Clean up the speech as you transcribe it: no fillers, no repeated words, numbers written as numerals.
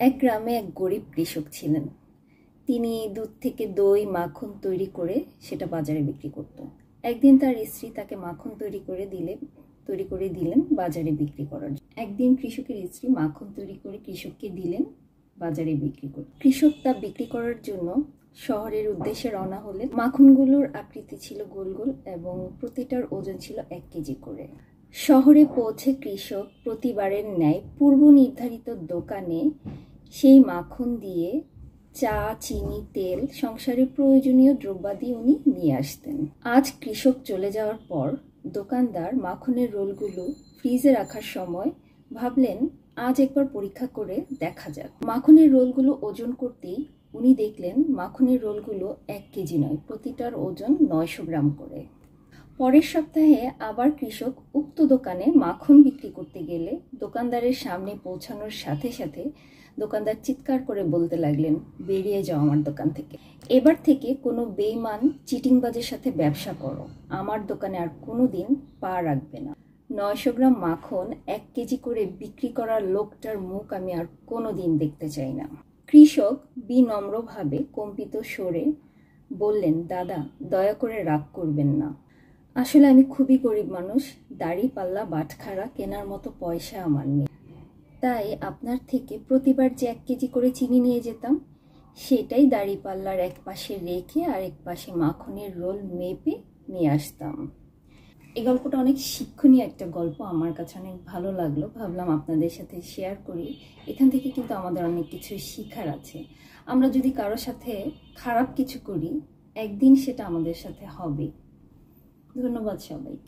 এক গ্রামে এক গরিব কৃষক ছিলেন। তিনি দুধ থেকে দই মাখন তৈরি করে সেটা বাজারে বিক্রি করত। একদিন তার স্ত্রী তাকে মাখন তৈরি করে দিলেন বাজারে বিক্রি করার জন্য। একদিন কৃষকের স্ত্রী মাখন তৈরি করে কৃষককে দিলেন বাজারে বিক্রি করতে। কৃষক তা বিক্রি করার জন্য শহরের উদ্দেশ্যে রওনা হলেন। মাখনগুলোর আকৃতি ছিল গোল গোল এবং প্রতিটার ওজন ছিল 1 কেজি করে। শহরে পৌঁছে কৃষক প্রতিবারের ন্যায় পূর্ব নির্ধারিত দোকানে সেই মাখন দিয়ে চা, চিনি, তেল, সংসারের প্রয়োজনীয় দ্রব্যাদি উনি নিয়ে আসতেন। আজ কৃষক চলে যাওয়ার পর দোকানদার মাখনের রোলগুলো ফ্রিজে রাখার সময় ভাবলেন আজ একবার পরীক্ষা করে দেখা যাক। মাখনের রোলগুলো ওজন করতেই উনি দেখলেন মাখনের রোলগুলো 1 কেজি নয়, প্রতিটার ওজন 900 গ্রাম করে। পরের সপ্তাহে আবার কৃষক উক্ত দোকানে মাখন বিক্রি করতে গেলে দোকানদারের সামনে পৌঁছানোর সাথে সাথে দোকানদার চিৎকার করে বলতে লাগলেন, বেরিয়ে যাও আমার দোকান থেকে। এবার থেকে কোনো বেইমান চিটিংবাজের সাথে ব্যবসা করো, আমার দোকানে আর কোনোদিন পা রাখবে না। 900 গ্রাম মাখন 1 কেজি করে বিক্রি করার লোকটার মুখ আমি আর কোনোদিন দেখতে চাই না। কৃষক বিনম্রভাবে কম্পিত স্বরে বললেন, দাদা, দয়া করে রাগ করবেন না। আসলে আমি খুবই গরিব মানুষ, দাড়ি পাল্লা বাটখারা কেনার মতো পয়সা আমার নেই। তাই আপনার থেকে প্রতিবার যে 1 কেজি করে চিনি নিয়ে যেতাম, সেটাই দাড়ি পাল্লার এক পাশে রেখে আর এক পাশে মাখনের রোল মেপে নিয়ে আসতাম। এই গল্পটা অনেক শিক্ষণীয় একটা গল্প, আমার কাছে অনেক ভালো লাগলো, ভাবলাম আপনাদের সাথে শেয়ার করি। এখান থেকে কিন্তু আমাদের অনেক কিছু শিখার আছে। আমরা যদি কারোর সাথে খারাপ কিছু করি, একদিন সেটা আমাদের সাথে হবে। ধন্যবাদ সবাইকে।